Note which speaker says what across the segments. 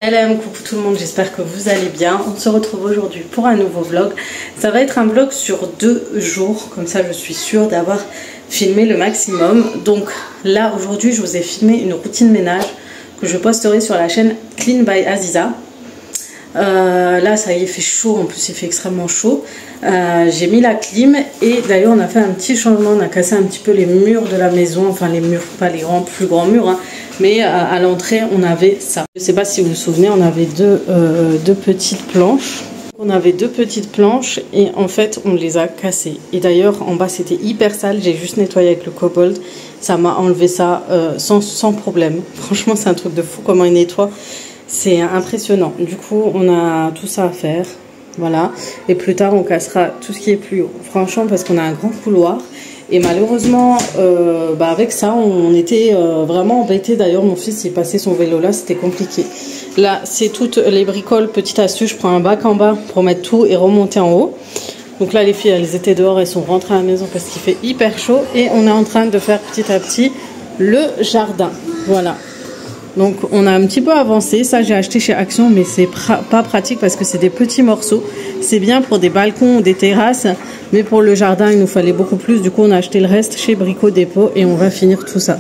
Speaker 1: Hello, coucou tout le monde, j'espère que vous allez bien. On se retrouve aujourd'hui pour un nouveau vlog. Ça va être un vlog sur 2 jours, comme ça je suis sûre d'avoir filmé le maximum. Donc là aujourd'hui je vous ai filmé une routine ménage que je posterai sur la chaîne Clean by Aziza. Là ça y est, il fait chaud, en plus il fait extrêmement chaud. J'ai mis la clim et d'ailleurs on a fait un petit changement, on a cassé un petit peu les murs de la maison, enfin les murs, pas les plus grands murs, hein, mais à l'entrée on avait ça. Je ne sais pas si vous vous souvenez, on avait deux petites planches. On avait 2 petites planches et en fait on les a cassées. Et d'ailleurs en bas c'était hyper sale, j'ai juste nettoyé avec le Cobalt. Ça m'a enlevé ça sans problème. Franchement c'est un truc de fou comment il nettoie. C'est impressionnant. Du coup on a tout ça à faire. Voilà. Et plus tard on cassera tout ce qui est plus haut. Franchement parce qu'on a un grand couloir. Et malheureusement avec ça on était vraiment embêtés. D'ailleurs mon fils il passait son vélo là, c'était compliqué. Là c'est toutes les bricoles, petite astuce, je prends un bac en bas pour mettre tout et remonter en haut. Donc là les filles elles étaient dehors, elles sont rentrées à la maison parce qu'il fait hyper chaud. Et on est en train de faire petit à petit le jardin. Voilà. Donc on a un petit peu avancé, ça j'ai acheté chez Action mais c'est pas pratique parce que c'est des petits morceaux. C'est bien pour des balcons ou des terrasses, mais pour le jardin il nous fallait beaucoup plus. Du coup on a acheté le reste chez Brico Dépôt et on va finir tout ça.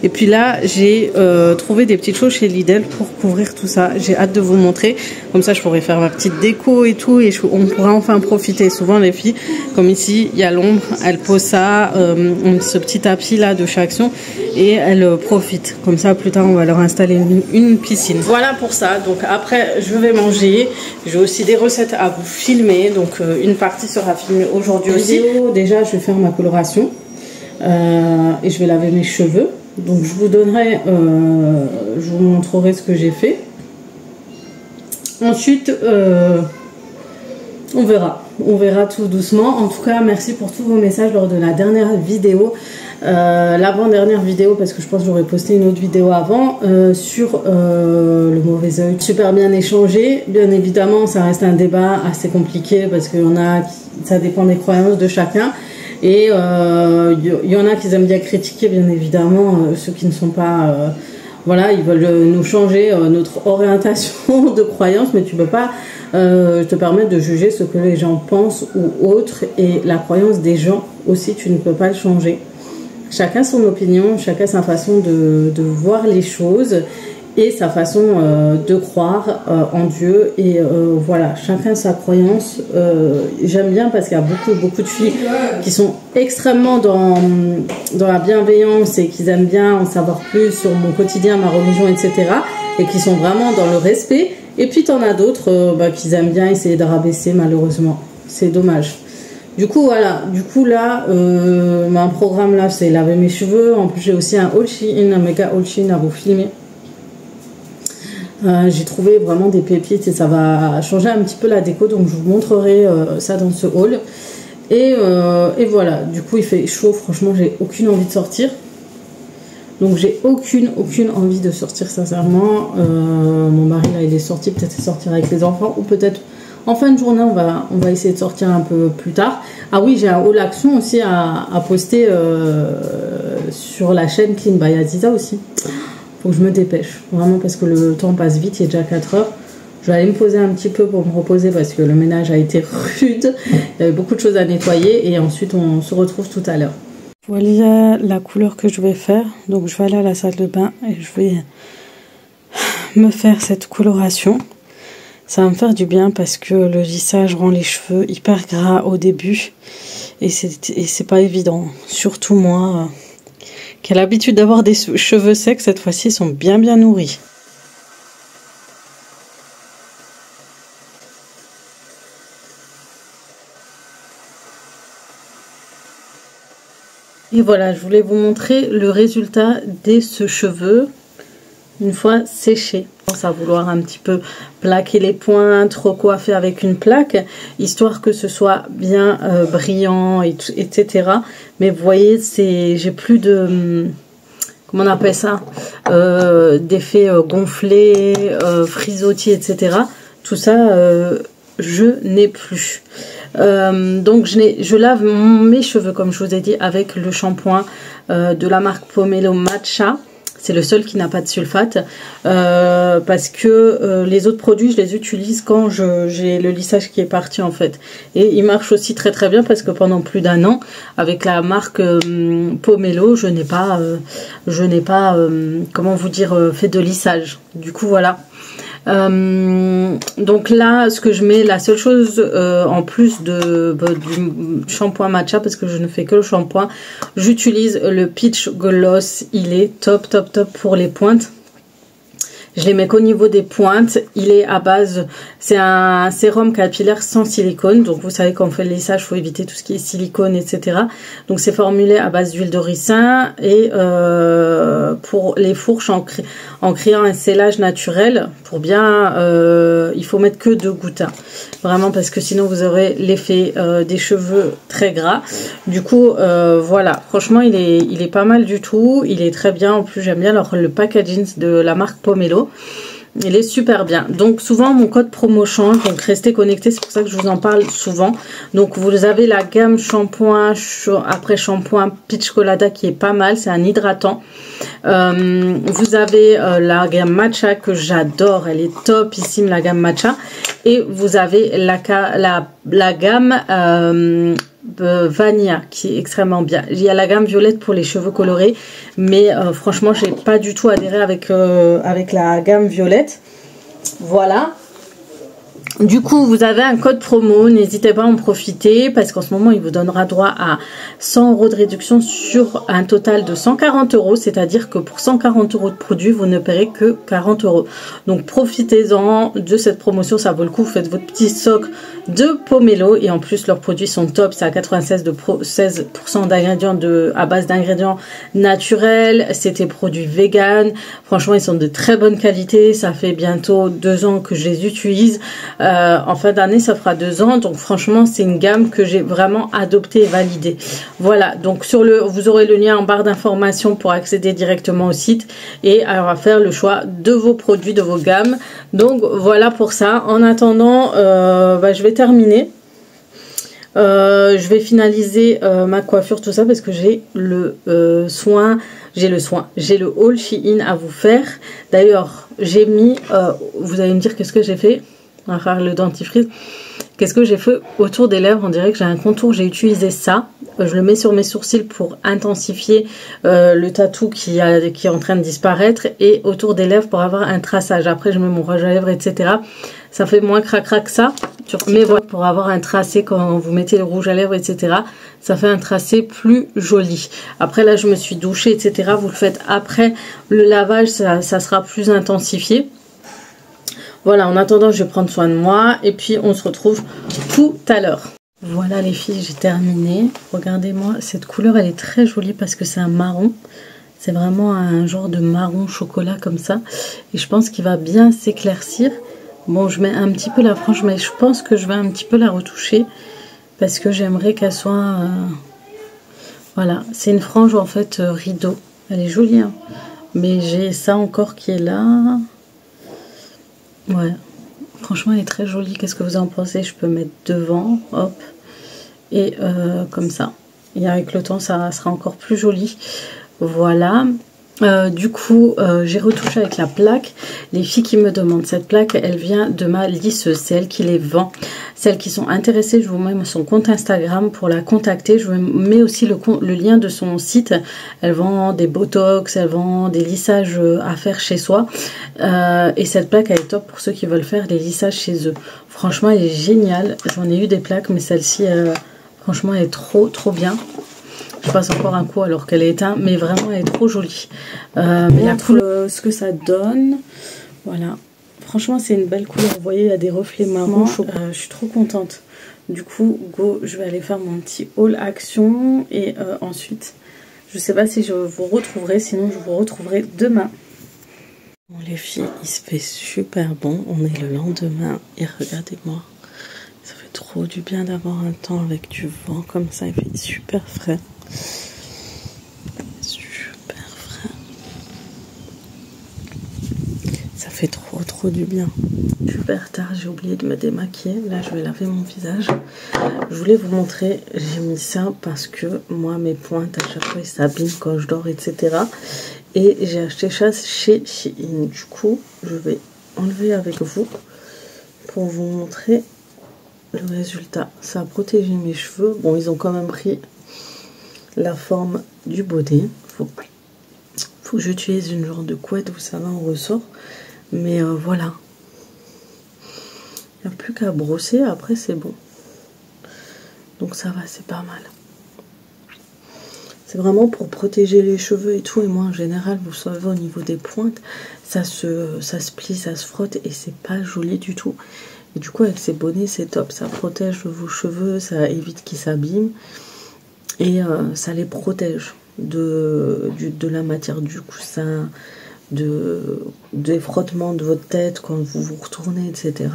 Speaker 1: Et puis là j'ai trouvé des petites choses chez Lidl pour couvrir tout ça. J'ai hâte de vous montrer, comme ça je pourrais faire ma petite déco et tout et on pourra enfin profiter. Souvent les filles, comme ici il y a l'ombre, elles posent ça, ce petit tapis là de chez Action et elles profitent. Comme ça plus tard on va leur installer une piscine. Voilà pour ça. Donc après je vais manger. J'ai aussi des recettes à vous filmer. Donc une partie sera filmée aujourd'hui aussi. Déjà je vais faire ma coloration et je vais laver mes cheveux. Donc je vous donnerai, je vous montrerai ce que j'ai fait. Ensuite on verra tout doucement. En tout cas merci pour tous vos messages lors de la dernière vidéo. L'avant-dernière vidéo, parce que je pense que j'aurais posté une autre vidéo avant sur le mauvais œil. Super bien échangé. Bien évidemment ça reste un débat assez compliqué parce que ça dépend des croyances de chacun et il y en a qui aiment bien critiquer bien évidemment ceux qui ne sont pas voilà, ils veulent nous changer notre orientation de croyance, mais tu peux pas te permettre de juger ce que les gens pensent ou autres, et la croyance des gens aussi tu ne peux pas le changer. Chacun son opinion, chacun sa façon de voir les choses et sa façon de croire en Dieu. Et voilà, chacun sa croyance. J'aime bien parce qu'il y a beaucoup de filles qui sont extrêmement dans la bienveillance et qui aiment bien en savoir plus sur mon quotidien, ma religion, etc. Et qui sont vraiment dans le respect. Et puis t'en as d'autres qui aiment bien essayer de rabaisser, malheureusement. C'est dommage. Du coup voilà, là mon programme là c'est laver mes cheveux. En plus j'ai aussi un haul Shein, un méga haul Shein à vous filmer. J'ai trouvé vraiment des pépites et ça va changer un petit peu la déco, donc je vous montrerai ça dans ce haul. Et voilà, du coup il fait chaud, franchement j'ai aucune envie de sortir. Donc j'ai aucune envie de sortir sincèrement. Mon mari là il est sorti, peut-être sortir avec les enfants ou peut-être en fin de journée, on va essayer de sortir un peu plus tard. Ah oui, j'ai un haul Action aussi à poster sur la chaîne Clean by Aziza aussi. Faut que je me dépêche, vraiment, parce que le temps passe vite, il est déjà 4 heures. Je vais aller me poser un petit peu pour me reposer parce que le ménage a été rude. Il y avait beaucoup de choses à nettoyer et ensuite on se retrouve tout à l'heure. Voilà la couleur que je vais faire. Donc je vais aller à la salle de bain et je vais me faire cette coloration. Ça va me faire du bien parce que le lissage rend les cheveux hyper gras au début et c'est pas évident. Surtout moi qui a l'habitude d'avoir des cheveux secs, cette fois-ci ils sont bien nourris. Et voilà, je voulais vous montrer le résultat de ce cheveu une fois séché. À vouloir un petit peu plaquer les pointes, recoiffer avec une plaque, histoire que ce soit bien brillant, etc. Mais vous voyez, j'ai plus de... comment on appelle ça, d'effet gonflé, frisottis, etc. Tout ça, je n'ai plus. Donc je lave mes cheveux, comme je vous ai dit, avec le shampoing de la marque Pomelo Matcha. C'est le seul qui n'a pas de sulfate. Parce que les autres produits, je les utilise quand j'ai le lissage qui est parti en fait. Et il marche aussi très très bien parce que pendant plus d'1 an, avec la marque Pomelo, je n'ai pas, comment vous dire, fait de lissage. Du coup, voilà. Donc là, ce que je mets, la seule chose en plus du shampoing matcha, parce que je ne fais que le shampoing, j'utilise le Peach Gloss. Il est top top top pour les pointes. Je les mets qu'au niveau des pointes. Il est à base, c'est un sérum capillaire sans silicone. Donc vous savez quand on fait le lissage, il faut éviter tout ce qui est silicone, etc. Donc c'est formulé à base d'huile de ricin. Et pour les fourches, en créant un scellage naturel, pour bien, il faut mettre que 2 gouttes. Hein. Vraiment parce que sinon vous aurez l'effet des cheveux très gras. Du coup, voilà. Franchement, il est pas mal du tout. Il est très bien. En plus, j'aime bien le packaging de la marque Pomelo. Il est super bien. Donc souvent mon code promo change, donc restez connectés, c'est pour ça que je vous en parle souvent. Donc vous avez la gamme shampoing après shampoing Peach Colada qui est pas mal, c'est un hydratant. Vous avez la gamme matcha que j'adore, elle est topissime la gamme matcha. Et vous avez la gamme Vanilla qui est extrêmement bien. Il y a la gamme violette pour les cheveux colorés, mais franchement j'ai pas du tout adhéré avec la gamme violette. Voilà. Du coup, vous avez un code promo, n'hésitez pas à en profiter parce qu'en ce moment, il vous donnera droit à 100 € de réduction sur un total de 140 €, c'est-à-dire que pour 140 € de produits, vous ne paierez que 40 €. Donc, profitez-en de cette promotion, ça vaut le coup. Vous faites votre petit stock de Pomelo et en plus, leurs produits sont top. C'est à 96% d'ingrédients à base d'ingrédients naturels. C'est des produits vegan. Franchement, ils sont de très bonne qualité. Ça fait bientôt 2 ans que je les utilise. En fin d'année ça fera 2 ans, donc franchement c'est une gamme que j'ai vraiment adoptée et validée. Voilà, donc vous aurez le lien en barre d'informations pour accéder directement au site et à faire le choix de vos produits, de vos gammes. Donc voilà pour ça. En attendant, je vais terminer. Je vais finaliser ma coiffure, tout ça, parce que j'ai le haul Shein à vous faire. D'ailleurs, j'ai mis, vous allez me dire qu'est-ce que j'ai fait. On va faire le dentifrice. Qu'est-ce que j'ai fait autour des lèvres? On dirait que j'ai un contour. J'ai utilisé ça. Je le mets sur mes sourcils pour intensifier le tatou qui est en train de disparaître. Et autour des lèvres pour avoir un traçage. Après, je mets mon rouge à lèvres, etc. Ça fait moins cracra que ça. Mais voilà, pour avoir un tracé, quand vous mettez le rouge à lèvres, etc., ça fait un tracé plus joli. Après, là, je me suis douchée, etc. Vous le faites après le lavage, ça sera plus intensifié. Voilà, en attendant, je vais prendre soin de moi et puis on se retrouve tout à l'heure. Voilà les filles, j'ai terminé. Regardez-moi, cette couleur, elle est très jolie parce que c'est un marron. C'est vraiment un genre de marron chocolat comme ça. Et je pense qu'il va bien s'éclaircir. Bon, je mets un petit peu la frange, mais je pense que je vais un petit peu la retoucher parce que j'aimerais qu'elle soit... Voilà, c'est une frange en fait rideau. Elle est jolie, hein. Mais j'ai ça encore qui est là... Ouais, franchement elle est très jolie. Qu'est-ce que vous en pensez? Je peux mettre devant, hop, et comme ça. Et avec le temps ça sera encore plus joli. Voilà. Du coup, j'ai retouché avec la plaque. Les filles qui me demandent, cette plaque, elle vient de ma lisseuse, c'est elle qui les vend. Celles qui sont intéressées, je vous mets son compte Instagram pour la contacter. Je vous mets aussi le lien de son site. Elle vend des botox, elle vend des lissages à faire chez soi. Et cette plaque, elle est top pour ceux qui veulent faire des lissages chez eux. Franchement, elle est géniale. J'en ai eu des plaques, mais celle-ci, franchement, elle est trop bien. Je passe encore un coup alors qu'elle est éteinte, mais vraiment elle est trop jolie. Mais la couleur, ce que ça donne, voilà. Franchement, c'est une belle couleur. Vous voyez, il y a des reflets marron. Je suis trop contente. Du coup, go, je vais aller faire mon petit haul action et ensuite, je sais pas si je vous retrouverai, sinon je vous retrouverai demain. Bon les filles, il se fait super bon. On est le lendemain et regardez-moi. Ça fait trop du bien d'avoir un temps avec du vent comme ça. Il fait super frais. Super frais. Ça fait trop du bien. Super tard, j'ai oublié de me démaquiller. Là, je vais laver mon visage. Je voulais vous montrer, j'ai mis ça parce que moi, mes pointes, à chaque fois, ils s'abîment quand je dors, etc. et j'ai acheté ça chez Shein. Du coup, je vais enlever avec vous pour vous montrer le résultat. Ça a protégé mes cheveux. Bon, ils ont quand même pris la forme du bonnet. Faut que j'utilise une genre de couette, vous savez, en ressort. Mais voilà. Il n'y a plus qu'à brosser, après c'est bon. Donc ça va, c'est pas mal. C'est vraiment pour protéger les cheveux et tout. Et moi en général, vous savez, au niveau des pointes, ça se plie, ça se frotte et c'est pas joli du tout. Et du coup avec ces bonnets c'est top. Ça protège vos cheveux, ça évite qu'ils s'abîment. Et ça les protège de la matière du coussin, des frottements de votre tête quand vous vous retournez, etc.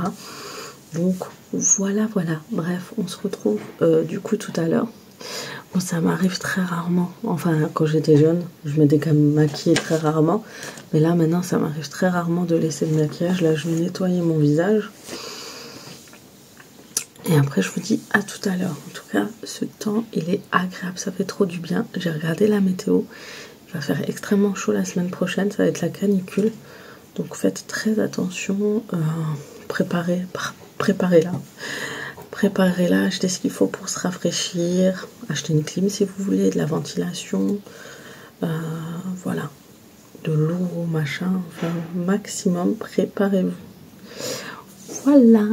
Speaker 1: Donc voilà. Bref, on se retrouve du coup tout à l'heure. Bon, ça m'arrive très rarement. Enfin, quand j'étais jeune, je m'étais quand même maquillée très rarement. Mais là, maintenant, ça m'arrive très rarement de laisser le maquillage. Là, je vais nettoyer mon visage. Et après, je vous dis à tout à l'heure. En tout cas, ce temps, il est agréable. Ça fait trop du bien. J'ai regardé la météo. Il va faire extrêmement chaud la semaine prochaine. Ça va être la canicule. Donc, faites très attention. Préparez-la. Préparez-la, achetez ce qu'il faut pour se rafraîchir. Achetez une clim si vous voulez, de la ventilation. Voilà. De l'eau, machin. Enfin, maximum, préparez-vous. Voilà.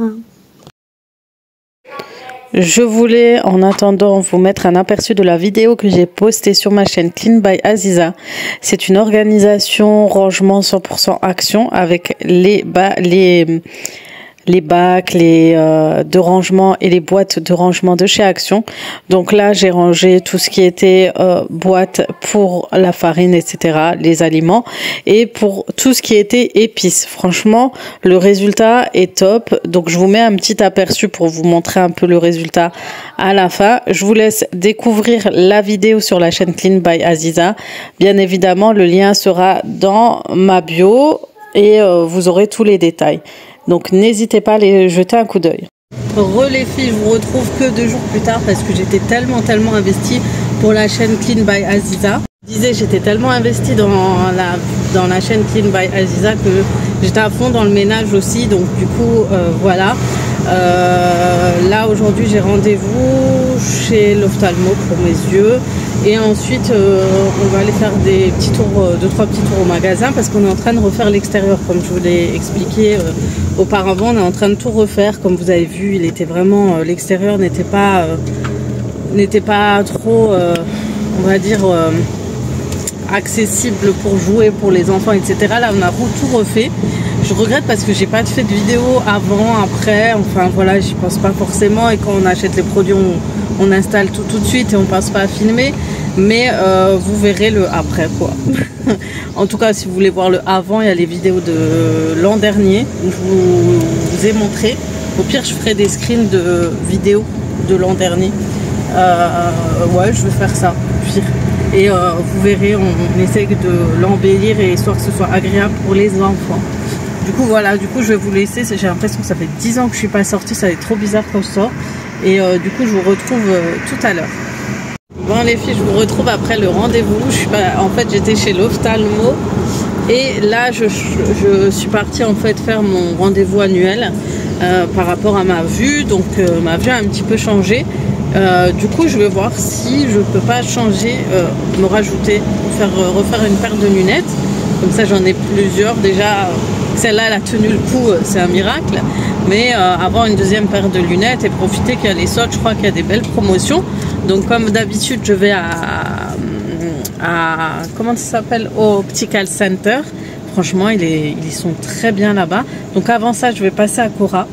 Speaker 1: Je voulais, en attendant, vous mettre un aperçu de la vidéo que j'ai postée sur ma chaîne Clean by Aziza. C'est une organisation rangement 100% action avec les bacs, de rangement et les boîtes de rangement de chez Action. Donc là, j'ai rangé tout ce qui était boîte pour la farine, etc., les aliments, et pour tout ce qui était épices. Franchement, le résultat est top. Donc, je vous mets un petit aperçu pour vous montrer un peu le résultat à la fin. Je vous laisse découvrir la vidéo sur la chaîne Clean by Aziza. Bien évidemment, le lien sera dans ma bio et vous aurez tous les détails. Donc n'hésitez pas à aller jeter un coup d'œil. Les filles, je vous retrouve que 2 jours plus tard parce que j'étais tellement investie pour la chaîne Clean by Aziza. Je disais, j'étais tellement investie dans la chaîne Clean by Aziza que j'étais à fond dans le ménage aussi. Donc du coup, voilà. Là aujourd'hui j'ai rendez-vous chez l'ophtalmo pour mes yeux. Et ensuite, on va aller faire des petits tours, 2-3 petits tours au magasin parce qu'on est en train de refaire l'extérieur. Comme je vous l'ai expliqué auparavant, on est en train de tout refaire. Comme vous avez vu, il était vraiment, l'extérieur n'était pas trop, on va dire, accessible pour jouer pour les enfants, etc. Là, on a tout refait. Je regrette parce que j'ai pas fait de vidéo avant, après. Enfin voilà, j'y pense pas forcément. Et quand on achète les produits, on installe tout de suite et on passe pas à filmer. Mais vous verrez le après quoi. En tout cas, si vous voulez voir le avant, il y a les vidéos de l'an dernier où je vous ai montré. Au pire, je ferai des screens de vidéos de l'an dernier. Ouais, je vais faire ça. Pire. Et vous verrez, on essaye de l'embellir et histoire que ce soit agréable pour les enfants. Du coup voilà, je vais vous laisser. J'ai l'impression que ça fait 10 ans que je suis pas sortie, ça va être trop bizarre quand je sors. Et du coup je vous retrouve tout à l'heure. Bon les filles, je vous retrouve après le rendez-vous. En fait j'étais chez l'ophtalmo et là je suis partie en fait faire mon rendez-vous annuel par rapport à ma vue. Donc ma vue a un petit peu changé. Du coup je vais voir si je peux pas changer, me rajouter, refaire une paire de lunettes. Comme ça j'en ai plusieurs déjà. Celle-là, elle a tenu le coup, c'est un miracle. Mais avoir une deuxième paire de lunettes et profiter qu'il y a les soldes, je crois qu'il y a des belles promotions. Donc comme d'habitude, je vais à comment ça s'appelle, au Optical Center. Franchement, ils sont très bien là-bas. Donc avant ça, je vais passer à Cora.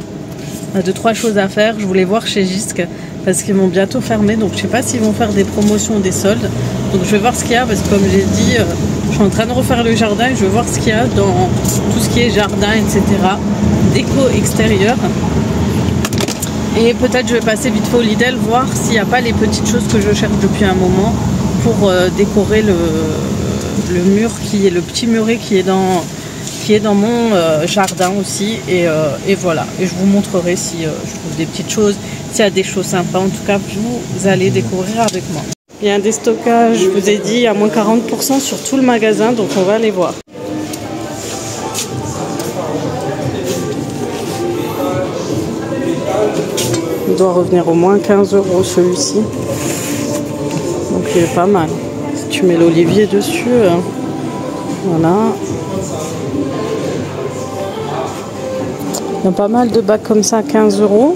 Speaker 1: On a 2-3 choses à faire. Je voulais voir chez Jisc parce qu'ils vont bientôt fermer. Donc je sais pas s'ils vont faire des promotions ou des soldes. Donc je vais voir ce qu'il y a parce que comme j'ai dit, je suis en train de refaire le jardin et je vais voir ce qu'il y a dans tout ce qui est jardin, etc. Déco extérieure. Et peut-être je vais passer vite fait au Lidl voir s'il n'y a pas les petites choses que je cherche depuis un moment pour décorer le mur le petit muret qui est dans mon jardin aussi. Et voilà. Et je vous montrerai si je trouve des petites choses, s'il y a des choses sympas. En tout cas, vous allez découvrir avec moi. Il y a un déstockage, je vous ai dit, à moins 40% sur tout le magasin, donc on va aller voir. Il doit revenir au moins 15 € celui-ci. Donc il est pas mal. Si tu mets l'olivier dessus, voilà. Il y a pas mal de bacs comme ça à 15 €.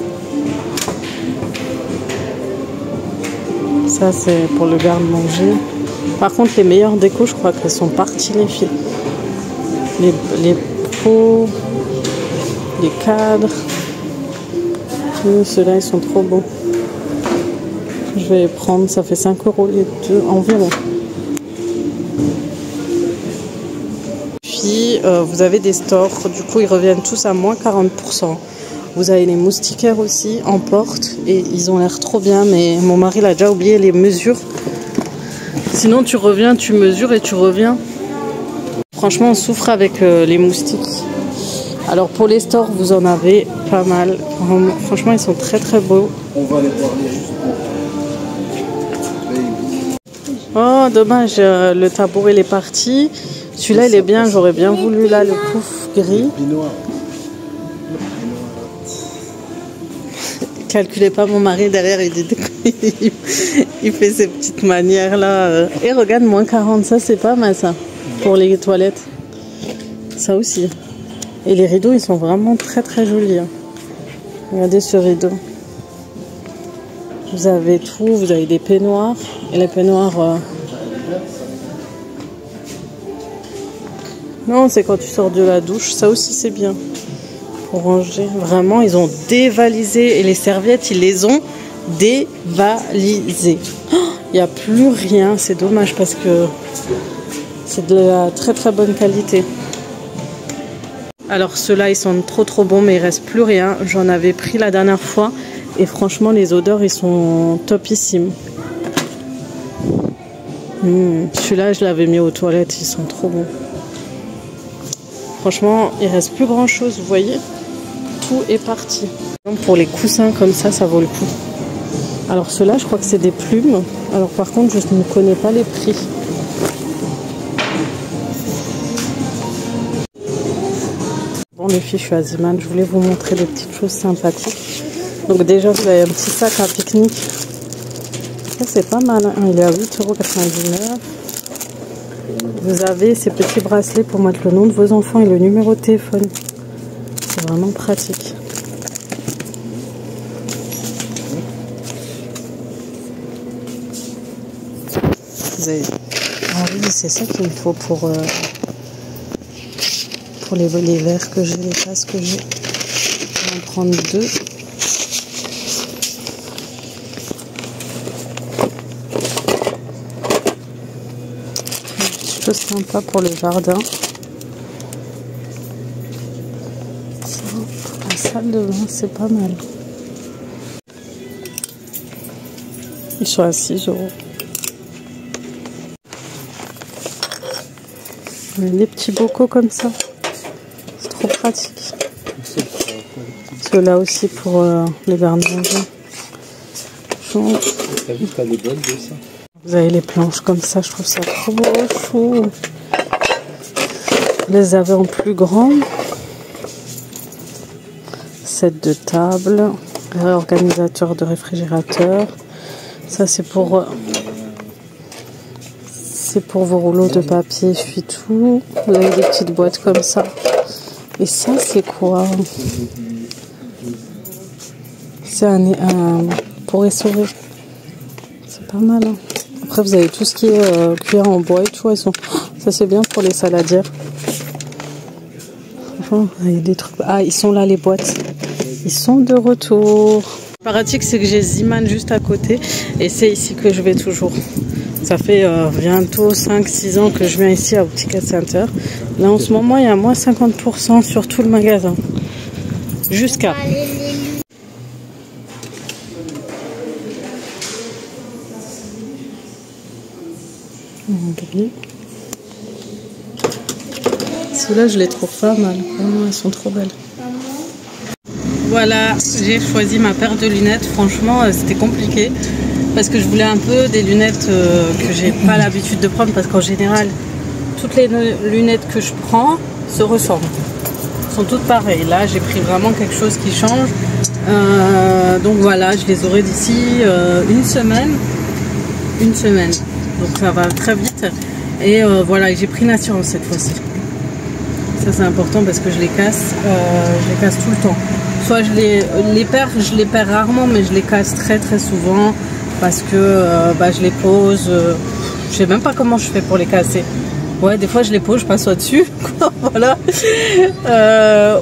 Speaker 1: Ça c'est pour le garde-manger. Par contre les meilleures décos, je crois qu'elles sont parties les filles. Les pots, les cadres. Ceux-là ils sont trop beaux. Je vais les prendre, ça fait 5 € les deux environ. Puis vous avez des stores, du coup ils reviennent tous à moins 40%. Vous avez les moustiquaires aussi en porte et ils ont l'air trop bien, mais mon mari l'a déjà oublié les mesures. Sinon tu reviens, tu mesures et tu reviens. Franchement on souffre avec les moustiques. Alors pour les stores vous en avez pas mal. Franchement ils sont très très beaux.
Speaker 2: On va les voir juste.
Speaker 1: Oh dommage, le tabouret il est parti. Celui-là il est bien, j'aurais bien voulu là le pouf gris. Calculez pas mon mari derrière, il fait ses petites manières là. Et regarde, moins 40, ça c'est pas mal ça, pour les toilettes. Ça aussi. Et les rideaux ils sont vraiment très très jolis. Hein. Regardez ce rideau. Vous avez tout, vous avez des peignoirs. Et les peignoirs... Non, c'est quand tu sors de la douche, ça aussi c'est bien. Pour ranger, vraiment, ils ont dévalisé. Et les serviettes, ils les ont dévalisées. Il n'y a plus rien, c'est dommage parce que c'est de la très très bonne qualité. Alors ceux-là, ils sont trop bons, mais il reste plus rien. J'en avais pris la dernière fois. Et franchement, les odeurs, ils sont topissimes. Celui-là, je l'avais mis aux toilettes, ils sont trop bons. Franchement, il reste plus grand chose, vous voyez. Tout est parti. Pour les coussins comme ça, ça vaut le coup. Alors ceux-là, je crois que c'est des plumes. Alors par contre, je ne connais pas les prix. Bon les filles, je suis à Ziman, je voulais vous montrer des petites choses sympathiques. Donc déjà, vous avez un petit sac à pique-nique. Ça c'est pas mal, hein. Il est à 8,99 €. Vous avez ces petits bracelets pour mettre le nom de vos enfants et le numéro de téléphone. C'est vraiment pratique. Vous avez... Ah oui, c'est ça qu'il me faut pour les verres que j'ai, les tasses que j'ai. Je vais en prendre 2. Sympa pour le jardin. Ça, pour la salle de bain, c'est pas mal. Ils sont à 6 €. Des petits bocaux comme ça. C'est trop pratique. Ceux-là aussi pour les garde-manger.
Speaker 2: T'as vu, t'as les bols de ça.
Speaker 1: Vous avez les planches comme ça, je trouve ça trop chou. Vous les avez en plus grand. Set de table, réorganisateur de réfrigérateur. Ça c'est pour vos rouleaux de papier essuie-tout. Vous avez des petites boîtes comme ça. Et ça c'est quoi? C'est un pour essorer. C'est pas mal. Hein. Après, vous avez tout ce qui est cuillère en bois et tout. Ça, c'est bien pour les saladières. Franchement, il y a des trucs. Ah, ils sont là, les boîtes. Ils sont de retour. Le pratique, c'est que j'ai Ziman juste à côté. Et c'est ici que je vais toujours. Ça fait bientôt 5-6 ans que je viens ici à Optica Center. Là, en ce moment, il y a moins 50% sur tout le magasin. Jusqu'à... Ceux-là, je les trouve pas mal. Vraiment, elles sont trop belles. Voilà, j'ai choisi ma paire de lunettes. Franchement, c'était compliqué parce que je voulais un peu des lunettes que j'ai pas l'habitude de prendre, parce qu'en général, toutes les lunettes que je prends se ressemblent. Elles sont toutes pareilles. Là, j'ai pris vraiment quelque chose qui change. Donc voilà, je les aurai d'ici une semaine. Une semaine. Donc ça va très vite. Et voilà, j'ai pris une assurance cette fois-ci. Ça c'est important parce que je les casse tout le temps. Soit je les perds rarement, mais je les casse très souvent parce que je les pose. Je sais même pas comment je fais pour les casser. Ouais, des fois je les pose, je passe au-dessus, voilà.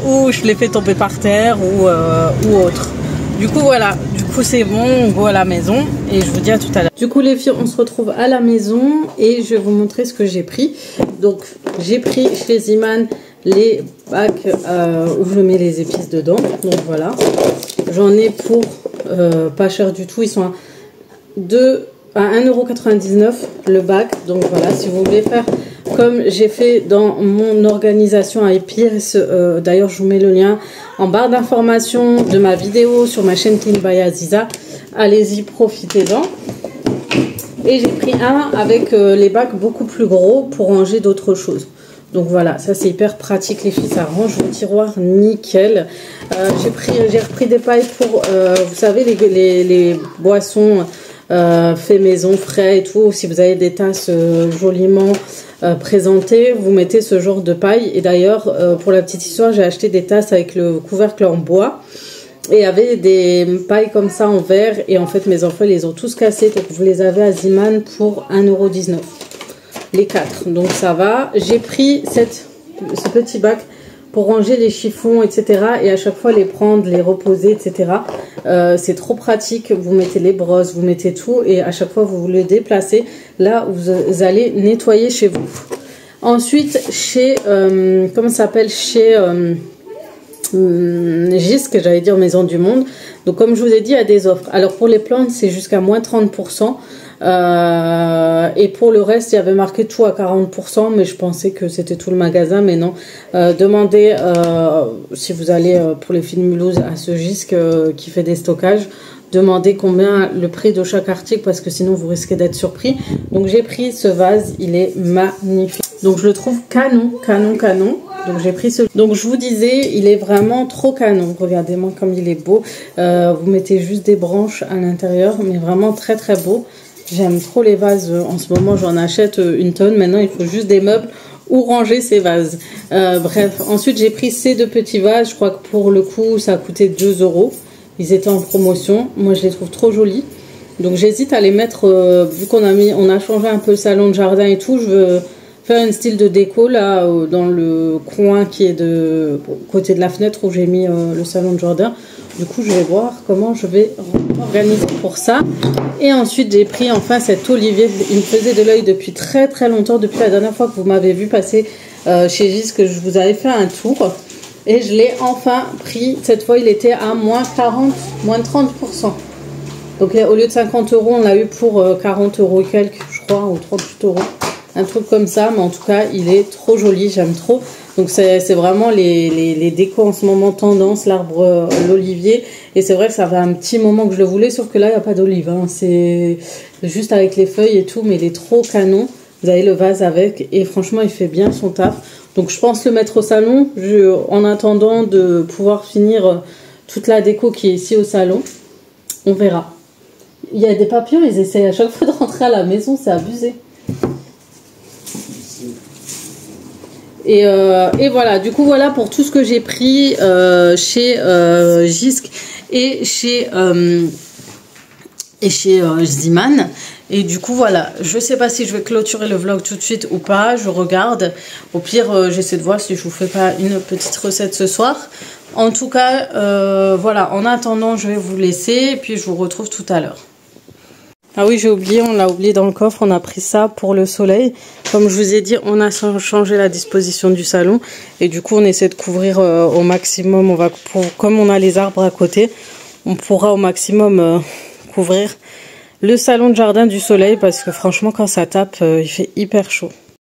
Speaker 1: Ou je les fais tomber par terre ou autre. Du coup voilà, c'est bon, on go à la maison et je vous dis à tout à l'heure. Du coup les filles, on se retrouve à la maison et je vais vous montrer ce que j'ai pris. Donc j'ai pris chez Ziman les bacs où je mets les épices dedans. Donc voilà, j'en ai pour pas cher du tout. Ils sont à 1,99 € le bac. Donc voilà, si vous voulez faire comme j'ai fait dans mon organisation à Epirce, d'ailleurs je vous mets le lien en barre d'information de ma vidéo sur ma chaîne Clean by Aziza. Allez-y, profitez-en. Et j'ai pris un avec les bacs beaucoup plus gros pour ranger d'autres choses. Donc voilà, ça c'est hyper pratique les filles, ça range vos tiroirs nickel. J'ai repris des pailles pour, vous savez, les boissons fait maison, frais et tout. Si vous avez des tasses joliment présentées, vous mettez ce genre de paille. Et d'ailleurs, pour la petite histoire, j'ai acheté des tasses avec le couvercle en bois. Et il y avait des pailles comme ça en verre. Et en fait, mes enfants, ils les ont tous cassés. Donc, vous les avez à Ziman pour 1,19 €. Les 4. Donc, ça va. J'ai pris ce petit bac pour ranger les chiffons, etc. Et à chaque fois, les prendre, les reposer, etc. C'est trop pratique. Vous mettez les brosses, vous mettez tout. Et à chaque fois, vous le déplacez là où vous allez nettoyer chez vous. Ensuite, chez... comment ça s'appelle? Chez... Gisque, j'allais dire Maison du Monde. Donc comme je vous ai dit, il y a des offres. Alors pour les plantes, c'est jusqu'à moins 30%. Et pour le reste, il y avait marqué tout à 40%, mais je pensais que c'était tout le magasin, mais non. Demandez, si vous allez pour les filles de Mulhouse à ce Gisque qui fait des stockages, demandez combien le prix de chaque article, parce que sinon vous risquez d'être surpris. Donc j'ai pris ce vase, il est magnifique. Donc je le trouve canon. Donc j'ai pris ce... Donc je vous disais, il est vraiment trop canon. Regardez-moi comme il est beau. Vous mettez juste des branches à l'intérieur, mais vraiment très beau. J'aime trop les vases. En ce moment, j'en achète une tonne. Maintenant, il faut juste des meubles où ranger ces vases. Bref, ensuite j'ai pris ces deux petits vases. Je crois que pour le coup, ça a coûté 2 €. Ils étaient en promotion. Moi, je les trouve trop jolis. Donc j'hésite à les mettre, vu qu'on a changé un peu le salon de jardin et tout. Je veux faire un style de déco là dans le coin qui est côté de la fenêtre où j'ai mis le salon de jardin. Du coup je vais voir comment je vais organiser pour ça. Et ensuite j'ai pris enfin cet olivier. Il me faisait de l'œil depuis très longtemps, depuis la dernière fois que vous m'avez vu passer chez Gis, que je vous avais fait un tour. Et je l'ai enfin pris. Cette fois il était à moins 30%. Donc au lieu de 50 €, on l'a eu pour 40 € et quelques, je crois, ou 38 €. Un truc comme ça, mais en tout cas, il est trop joli, j'aime trop. Donc c'est vraiment les décos en ce moment tendance, l'arbre, l'olivier. Et c'est vrai que ça fait un petit moment que je le voulais, sauf que là, il n'y a pas d'olive. Hein. C'est juste avec les feuilles et tout, mais il est trop canon. Vous avez le vase avec, et franchement, il fait bien son taf. Donc je pense le mettre au salon, en attendant de pouvoir finir toute la déco qui est ici au salon. On verra. Il y a des papillons, ils essayent à chaque fois de rentrer à la maison, c'est abusé. Et voilà, du coup voilà pour tout ce que j'ai pris chez Gisque et chez Ziman. Et du coup voilà, je sais pas si je vais clôturer le vlog tout de suite ou pas, je regarde. Au pire j'essaie de voir si je vous fais pas une petite recette ce soir. En tout cas voilà, en attendant je vais vous laisser et puis je vous retrouve tout à l'heure. Ah oui, j'ai oublié, on l'a oublié dans le coffre, on a pris ça pour le soleil. Comme je vous ai dit, on a changé la disposition du salon. Et du coup, on essaie de couvrir au maximum. Comme on a les arbres à côté, on pourra au maximum couvrir le salon de jardin du soleil. Parce que franchement, quand ça tape, il fait hyper chaud.